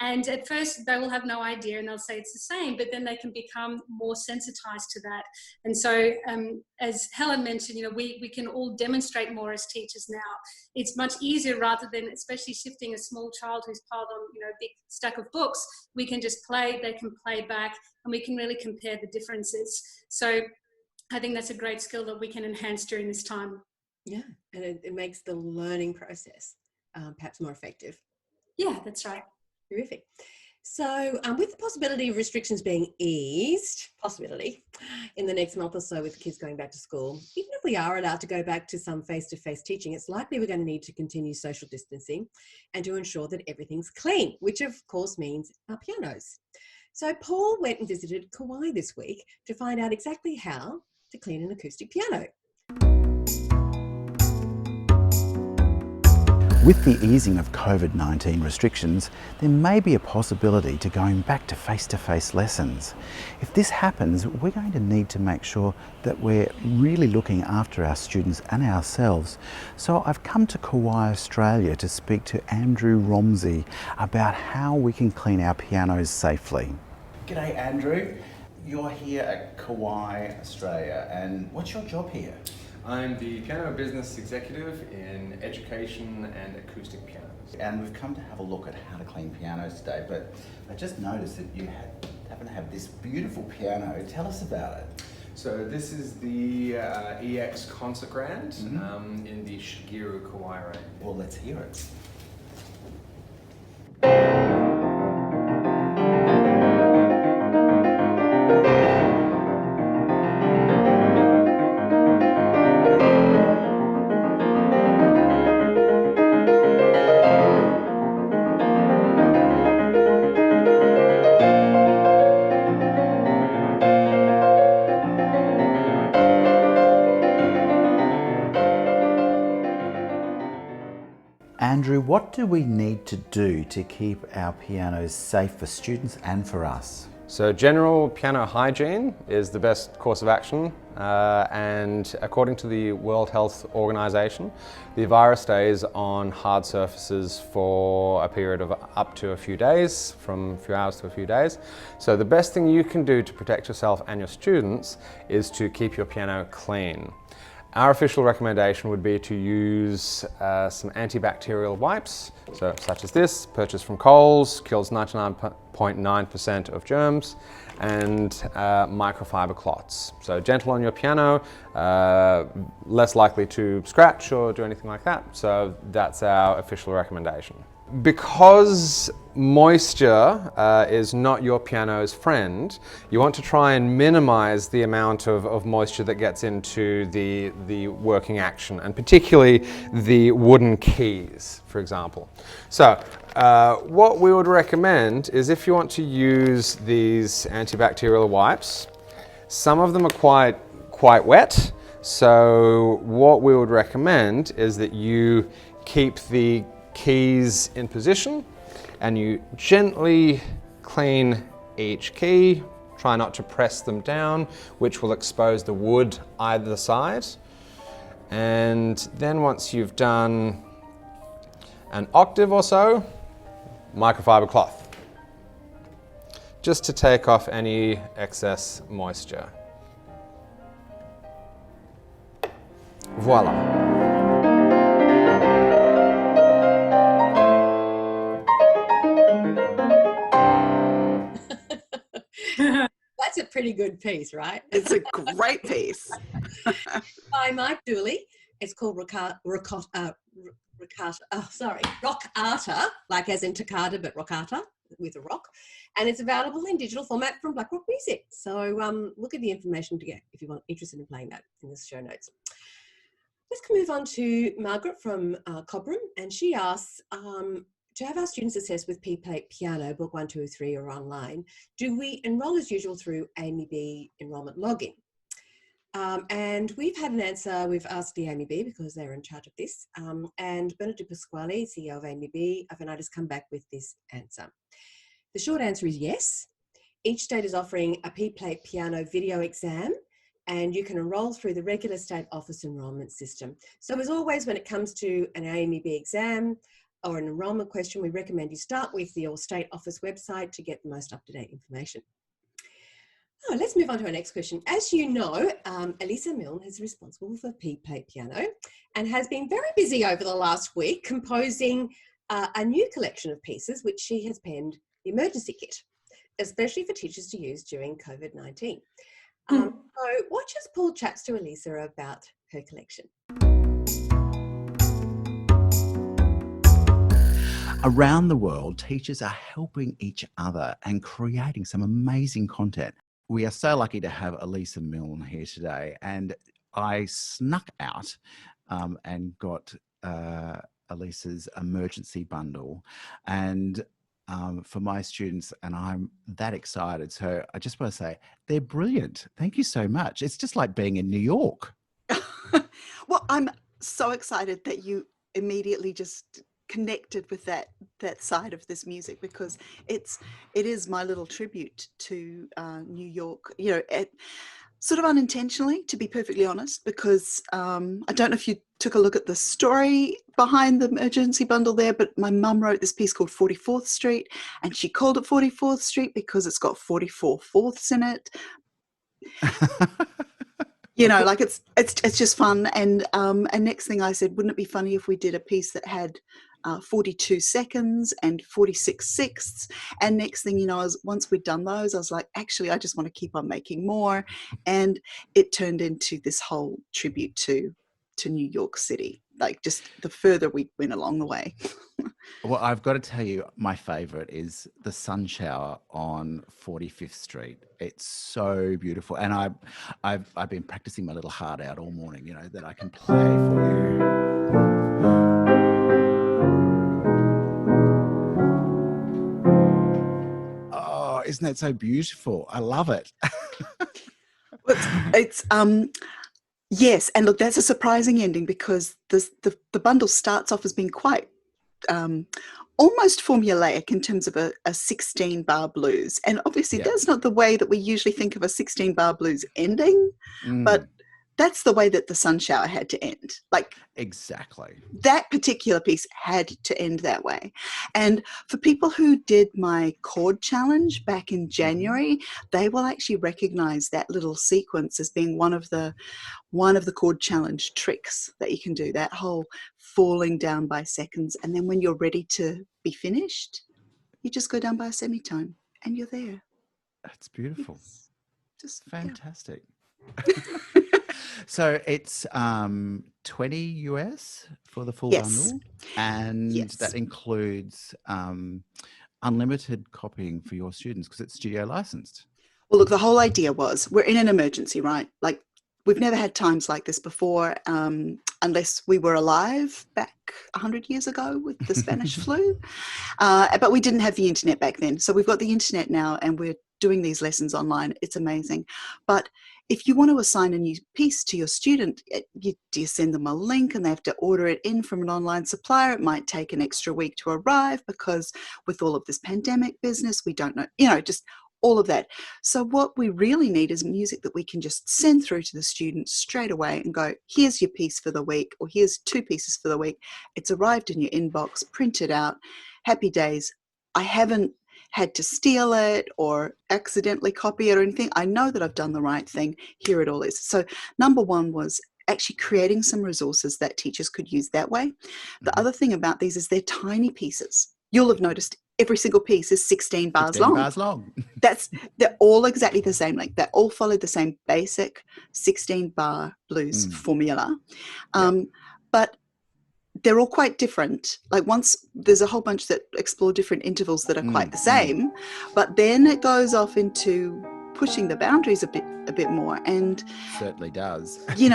And at first they will have no idea and they'll say it's the same, but then they can become more sensitized to that. And so as Helen mentioned, we can all demonstrate more as teachers now. It's much easier, rather than especially shifting a small child who's piled on a big stack of books. We can just play, they can play back, and we can really compare the differences. So I think that's a great skill that we can enhance during this time. Yeah, and it makes the learning process perhaps more effective. Yeah, that's right. Terrific. So with the possibility of restrictions being eased, in the next month or so with kids going back to school, even if we are allowed to go back to some face-to-face teaching, it's likely we're going to need to continue social distancing and to ensure that everything's clean, which of course means our pianos. So Paul went and visited Kawai this week to find out exactly how to clean an acoustic piano. With the easing of COVID-19 restrictions, there may be a possibility to going back to face-to-face lessons. If this happens, we're going to need to make sure that we're really looking after our students and ourselves. So I've come to Kawai Australia to speak to Andrew Romsey about how we can clean our pianos safely. G'day Andrew, you're here at Kawai Australia, and what's your job here? I'm the piano business executive in education and acoustic pianos. And we've come to have a look at how to clean pianos today, but I just noticed that you happen to have this beautiful piano. Tell us about it. So this is the EX Concert Grand in the Shigeru Kawai range. Well, let's hear it. Andrew, what do we need to do to keep our pianos safe for students and for us? So general piano hygiene is the best course of action, and according to the World Health Organization, the virus stays on hard surfaces for a period of up to a few days, from a few hours to a few days. So the best thing you can do to protect yourself and your students is to keep your piano clean. Our official recommendation would be to use some antibacterial wipes, so such as this, purchased from Coles, kills 99.9% of germs, and microfiber cloths. So gentle on your piano, less likely to scratch or do anything like that. So that's our official recommendation. Because moisture is not your piano's friend, you want to try and minimize the amount of moisture that gets into the working action, and particularly the wooden keys, for example. So what we would recommend is, if you want to use these antibacterial wipes, some of them are quite wet, so what we would recommend is that you keep the keys in position and you gently clean each key. Try not to press them down, which will expose the wood either side. And then once you've done an octave or so, microfiber cloth, just to take off any excess moisture. Voila. That's a pretty good piece, right? It's a great piece. By Mike Dooley. It's called ROCKATTA, like as in toccata, but ROCKATTA with a rock. And it's available in digital format from Black Rock Music. So look at the information to get if you're interested in playing that in the show notes. Let's move on to Margaret from Cobram, and she asks, to have our students assessed with P-Plate Piano, Book 1, 2, 3 or online, do we enrol as usual through AMEB enrolment login? And we've had an answer. We've asked the AMEB because they're in charge of this, and Bernard Pasquale, CEO of AMEB, overnight has come back with this answer. The short answer is yes. Each state is offering a P-Plate Piano video exam, and you can enrol through the regular state office enrolment system. So as always, when it comes to an AMEB exam or an enrolment question, we recommend you start with the All State Office website to get the most up-to-date information. Oh, let's move on to our next question. As you know, Elissa Milne is responsible for P-Plate Piano and has been very busy over the last week composing a new collection of pieces, which she has penned the emergency kit, especially for teachers to use during COVID-19. So watch as Paul chats to Elissa about her collection. Around the world, teachers are helping each other and creating some amazing content. We are so lucky to have Elissa Milne here today, and I snuck out and got Elissa's emergency bundle, and for my students, and I'm that excited. So I just want to say they're brilliant. Thank you so much. It's just like being in New York. Well, I'm so excited that you immediately just connected with that side of this music, because it is my little tribute to New York, you know, sort of unintentionally, to be perfectly honest, because I don't know if you took a look at the story behind the emergency bundle there, but my mum wrote this piece called 44th Street, and she called it 44th Street because it's got 44 fourths in it. You know, like it's just fun. And next thing I said, wouldn't it be funny if we did a piece that had 42 seconds and 46 sixths? And next thing you know, once we'd done those, I was like, actually, I just want to keep on making more. And it turned into this whole tribute to New York City, like just the further we went along the way. Well, I've got to tell you, my favourite is the sun shower on 45th Street. It's so beautiful, and I've been practicing my little heart out all morning, you know, that I can play for you. Oh, isn't that so beautiful? I love it. It's yes, and look, that's a surprising ending, because the bundle starts off as being quite almost formulaic in terms of a 16-bar blues. And obviously that's not the way that we usually think of a 16-bar blues ending, but that's the way that the sun shower had to end. Like, exactly. That particular piece had to end that way. And for people who did my chord challenge back in January, they will actually recognize that little sequence as being one of the chord challenge tricks that you can do, that whole falling down by seconds. And then when you're ready to be finished, you just go down by a semitone and you're there. That's beautiful. It's just fantastic. So it's 20 US for the full bundle, and that includes unlimited copying for your students because it's studio licensed. Well, look, the whole idea was we're in an emergency, right? Like, we've never had times like this before, unless we were alive back 100 years ago with the Spanish flu. But we didn't have the internet back then. So we've got the internet now and we're doing these lessons online. It's amazing. But if you want to assign a new piece to your student, you send them a link and they have to order it in from an online supplier. It might take an extra week to arrive because with all of this pandemic business, we don't know, just all of that. So what we really need is music that we can just send through to the students straight away and go, here's your piece for the week, or here's 2 pieces for the week. It's arrived in your inbox, printed out, happy days. I haven't had to steal it or accidentally copy it or anything. I know that I've done the right thing. Here it all is. So number one was actually creating some resources that teachers could use that way. The other thing about these is they're tiny pieces. You'll have noticed every single piece is 16 bars long. 16 bars long. They're all exactly the same length. They all follow the same basic 16-bar blues formula. But they're all quite different. Like, once there's a whole bunch that explore different intervals that are quite the same, but then it goes off into pushing the boundaries a bit more. And certainly does. You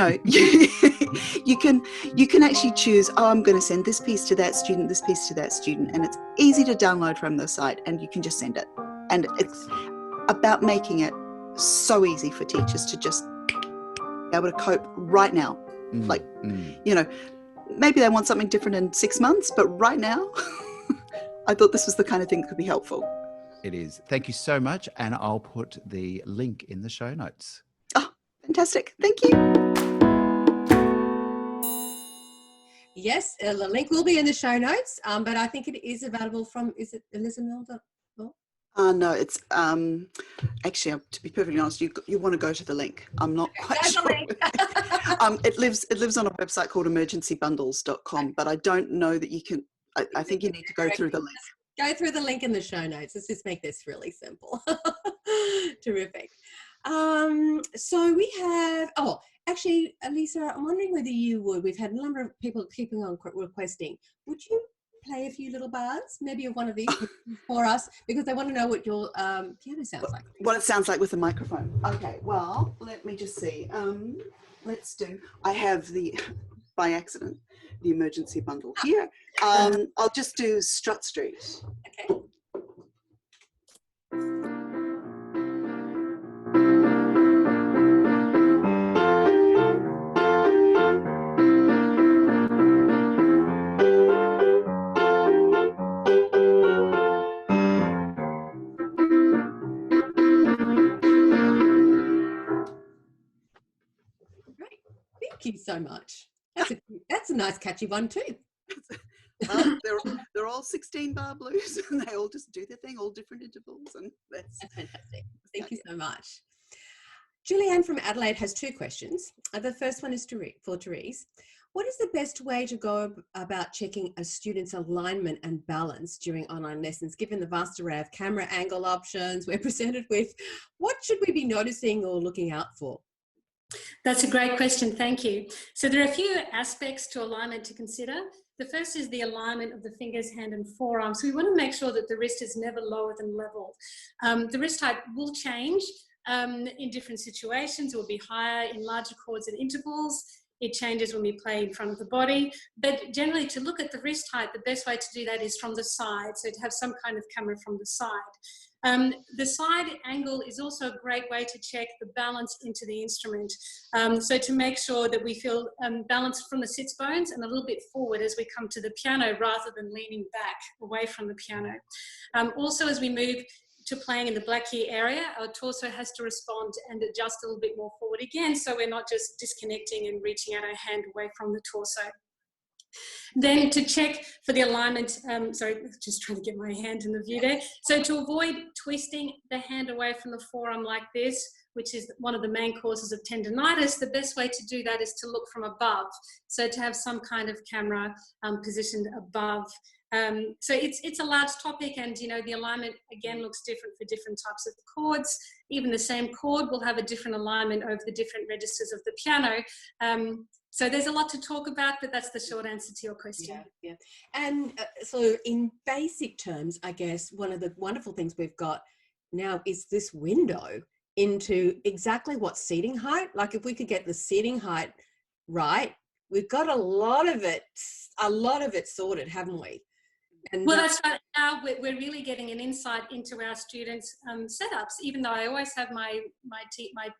can actually choose, I'm going to send this piece to that student, this piece to that student, and it's easy to download from the site and you can just send it. And it's about making it so easy for teachers to just be able to cope right now. Maybe they want something different in 6 months, but right now, I thought this was the kind of thing that could be helpful. It is. Thank you so much. And I'll put the link in the show notes. Oh, fantastic. Thank you. Yes, the link will be in the show notes, but I think it is available from, is it Elissa Milne? No, it's actually, to be perfectly honest, you want to go to the link. I'm not quite sure. It lives on a website called emergencybundles.com, but I don't know that you can. I think you need to go through the link. Go through the link in the show notes. Let's just make this really simple. Terrific. So we have, actually, Elissa, I'm wondering whether you would, we've had a number of people keeping on requesting, would you play a few little bars, maybe of one of these for us, because they want to know what your piano sounds like. What it sounds like with the microphone. Okay, well, let me just see. I have by accident, the emergency bundle here. I'll just do Strut Street. Okay. Thank you so much. That's a nice catchy one too. Well, they're all 16-bar blues and they all just do their thing, all different intervals, and that's fantastic. Thank you so much. Julianne from Adelaide has 2 questions. The first one is for Therese. What is the best way to go about checking a student's alignment and balance during online lessons, given the vast array of camera angle options we're presented with? What should we be noticing or looking out for? That's a great question, thank you. So there are a few aspects to alignment to consider. The first is the alignment of the fingers, hand and forearm. So we want to make sure that the wrist is never lower than level. The wrist height will change in different situations. It will be higher in larger chords and intervals. It changes when we play in front of the body. But generally, to look at the wrist height, the best way to do that is from the side. So to have some kind of camera from the side. The side angle is also a great way to check the balance into the instrument. So to make sure that we feel balanced from the sits bones and a little bit forward as we come to the piano rather than leaning back away from the piano. Also, as we move to playing in the black key area, our torso has to respond and adjust a little bit more forward again, so we're not just disconnecting and reaching out our hand away from the torso. Then to check for the alignment, sorry, just trying to get my hand in the view there. So to avoid twisting the hand away from the forearm like this, which is one of the main causes of tendonitis, the best way to do that is to look from above. So to have some kind of camera positioned above. So it's a large topic, and you know the alignment again looks different for different types of chords. Even the same chord will have a different alignment over the different registers of the piano. So there's a lot to talk about, but that's the short answer to your question. Yeah. And so in basic terms, I guess one of the wonderful things we've got now is this window into exactly what seating height. Like if we could get the seating height right, we've got a lot of it sorted, haven't we? And well, that's right. Now we're really getting an insight into our students' setups. Even though I always have my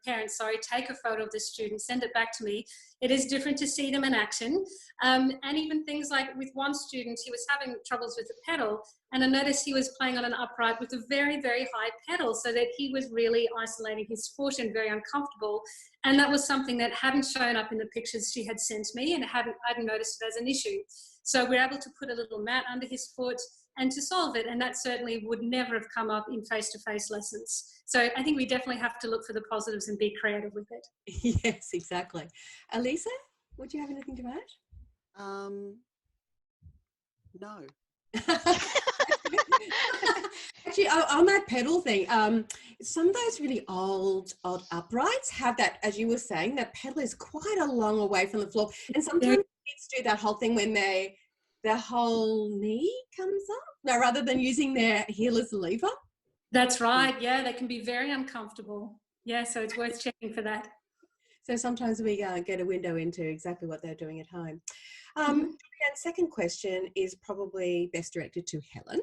parents, take a photo of the student, send it back to me. It is different to see them in action. And even things like with one student, he was having troubles with the pedal, and I noticed he was playing on an upright with a very, very high pedal, so that he was really isolating his foot and very uncomfortable. And that was something that hadn't shown up in the pictures she had sent me, and I hadn't noticed it as an issue. So we're able to put a little mat under his foot and to solve it. And that certainly would never have come up in face-to-face lessons. So I think we definitely have to look for the positives and be creative with it. Yes, exactly. Elissa, would you have anything to add? No. Actually, on that pedal thing, some of those really old uprights have that, as you were saying, that pedal is quite a long way from the floor. And sometimes kids do that whole thing when their whole knee comes up, no, rather than using their heel as a lever. That's right. Yeah, they can be very uncomfortable. Yeah, so it's worth checking for that. So sometimes we get a window into exactly what they're doing at home. And second question is probably best directed to Helen.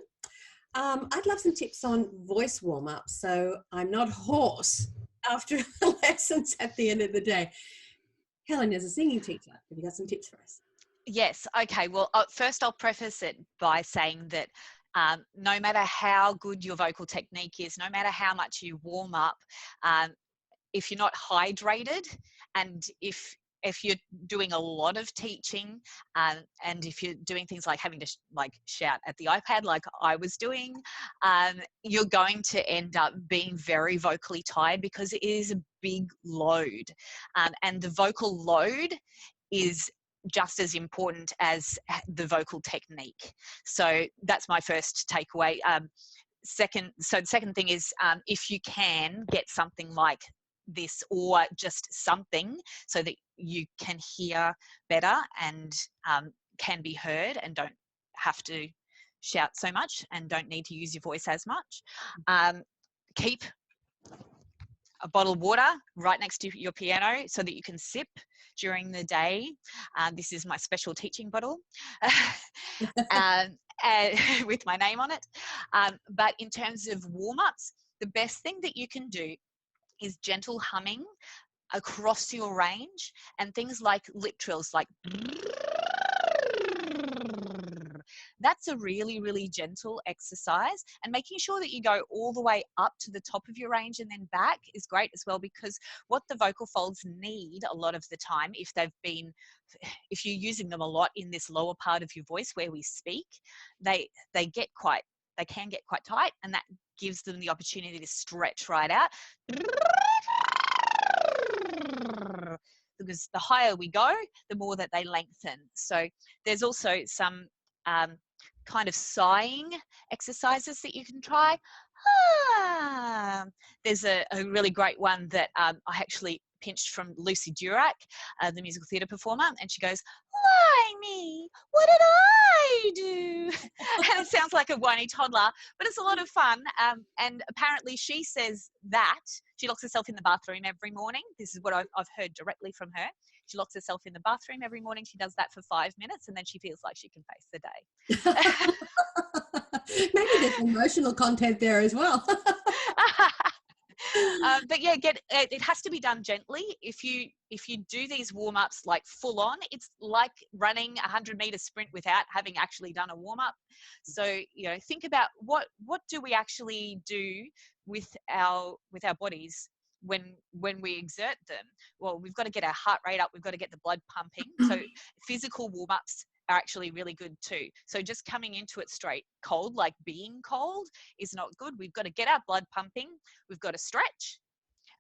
I'd love some tips on voice warm-ups so I'm not hoarse after the lessons at the end of the day. Helen, as a singing teacher, have you got some tips for us? Yes. Okay. Well, first I'll preface it by saying that no matter how good your vocal technique is, no matter how much you warm up, if you're not hydrated, and if you're doing a lot of teaching, and if you're doing things like having to shout at the iPad like I was doing, you're going to end up being very vocally tired, because it is a big load, and the vocal load is just as important as the vocal technique. So that's my first takeaway. The second thing is, if you can get something like this, or just something so that you can hear better and can be heard and don't have to shout so much and don't need to use your voice as much. Keep a bottle of water right next to your piano so that you can sip during the day. This is my special teaching bottle with my name on it. But in terms of warm-ups, the best thing that you can do is gentle humming across your range, and things like lip trills, like that's a really, really gentle exercise. And making sure that you go all the way up to the top of your range and then back is great as well, because what the vocal folds need a lot of the time, if you're using them a lot in this lower part of your voice where we speak, they can get quite tight, and that gives them the opportunity to stretch right out. Because the higher we go, the more that they lengthen. So there's also some kind of sighing exercises that you can try. There's a really great one that I actually pinched from Lucy Durack, the musical theatre performer, and she goes, "Why me? What did I do?" And it sounds like a whiny toddler, but it's a lot of fun. And apparently she says that she locks herself in the bathroom every morning. This is what I've heard directly from her. She locks herself in the bathroom every morning. She does that for 5 minutes, and then she feels like she can face the day. Maybe there's emotional content there as well. But yeah, it has to be done gently. If you do these warm-ups like full on, it's like running a 100-meter sprint without having actually done a warm-up. So, you know, think about what do we actually do with our bodies when we exert them. Well, we've got to get our heart rate up, we've got to get the blood pumping. So physical warm-ups are actually really good too. So just coming into it straight cold, like being cold, is not good. We've got to get our blood pumping, we've got to stretch,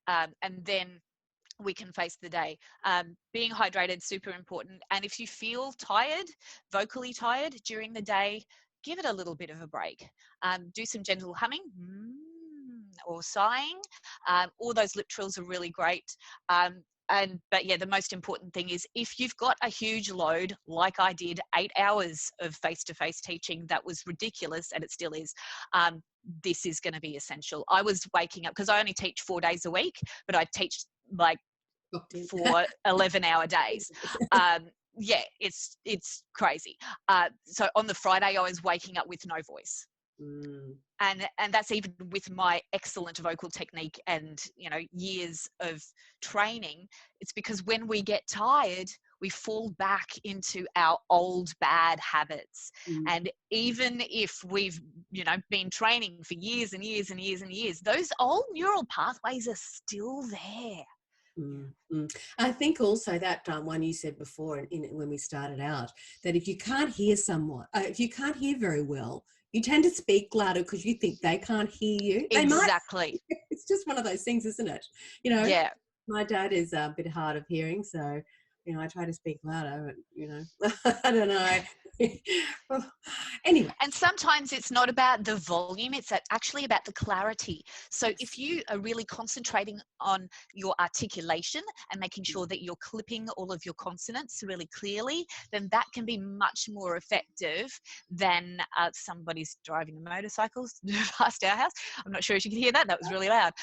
and then we can face the day. Being hydrated, super important. And if you feel tired, vocally tired during the day, give it a little bit of a break. Do some gentle humming or sighing. All those lip trills are really great. But yeah, the most important thing is if you've got a huge load, like I did, 8 hours of face-to-face teaching, that was ridiculous, and it still is. This is going to be essential. I was waking up, because I only teach 4 days a week, but I teach like 4 11-hour days. Yeah, it's crazy. So on the Friday, I was waking up with no voice. And that's even with my excellent vocal technique and, you know, years of training. It's because when we get tired, we fall back into our old bad habits. And even if we've, you know, been training for years and years and years and years, those old neural pathways are still there. I think also that one you said before when we started out, that if you can't hear someone, if you can't hear very well, you tend to speak louder because you think they can't hear you. Exactly. It's just one of those things, isn't it? You know, yeah. My dad is a bit hard of hearing, so, you know, I try to speak louder, but, you know, I don't know. Well, anyway. And sometimes it's not about the volume, it's actually about the clarity. So if you are really concentrating on your articulation and making sure that you're clipping all of your consonants really clearly, then that can be much more effective than somebody's driving a motorcycle past our house. I'm not sure if you can hear that. That was really loud.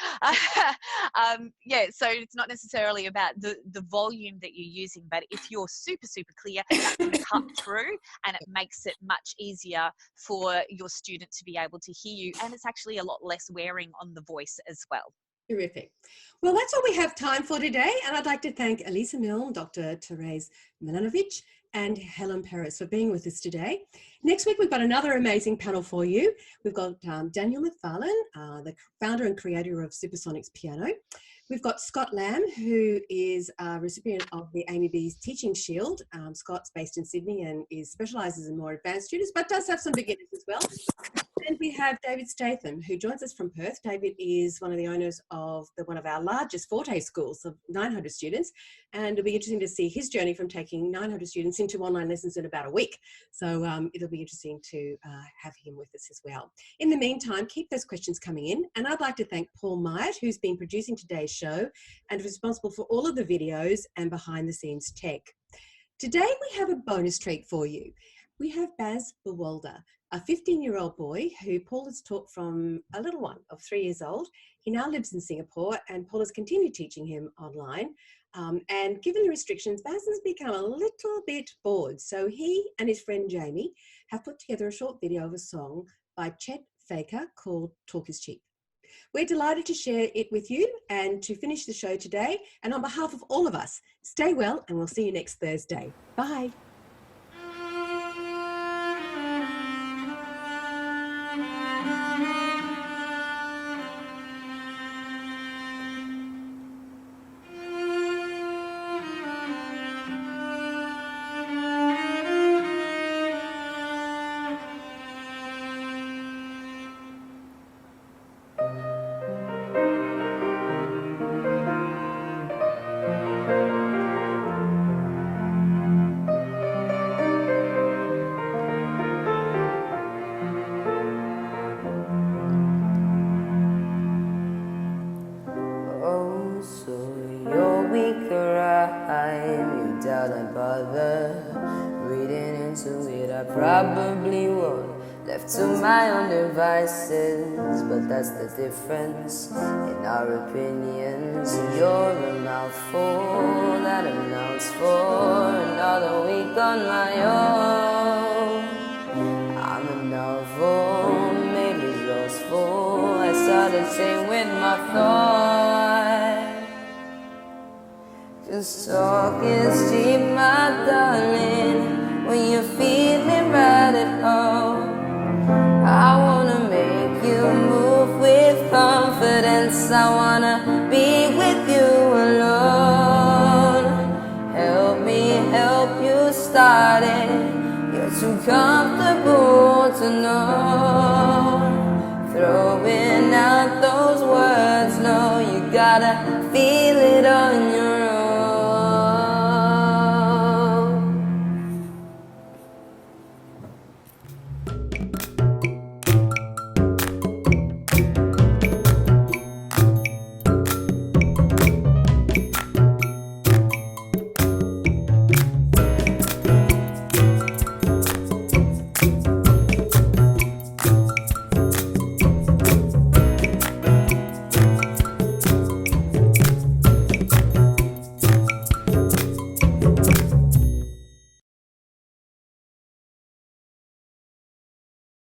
Yeah, so it's not necessarily about the volume that you're using, but if you're super, super clear, that can cut through, and it makes it much easier for your student to be able to hear you. And it's actually a lot less wearing on the voice as well. Terrific. Well, that's all we have time for today. And I'd like to thank Elissa, Milne, Dr. Therese Milanovic, and Helen Perris for being with us today. Next week, we've got another amazing panel for you. We've got Daniel McFarlane, the founder and creator of Supersonics Piano. We've got Scott Lamb, who is a recipient of the AMEB's Teaching Shield. Scott's based in Sydney and specialises in more advanced students, but does have some beginners as well. And we have David Statham, who joins us from Perth. David is one of the owners of one of our largest Forte schools of 900 students, and it'll be interesting to see his journey from taking 900 students into online lessons in about a week. So it'll be interesting to have him with us as well. In the meantime, keep those questions coming in, and I'd like to thank Paul Myatt, who's been producing today's show and responsible for all of the videos and behind the scenes tech. Today we have a bonus treat for you. We have Bas Buwalda, a 15-year-old boy who Paul has taught from a little one of 3 years old. He now lives in Singapore, and Paul has continued teaching him online. And given the restrictions, Bas has become a little bit bored. So he and his friend Jaime have put together a short video of a song by Chet Faker called Talk is Cheap. We're delighted to share it with you and to finish the show today. And on behalf of all of us, stay well, and we'll see you next Thursday. Bye. Probably would left to my own devices, but that's the difference in our opinions. You're a mouthful that amounts for another week on my own. I'm a novel are the same with my thoughts. Just talk is cheap, my darling, when you're feeling right at home. I wanna make you move with confidence. I wanna be with you alone. Help me help you start it. You're too comfortable to know. Throwing out those words, no, you gotta feel it on your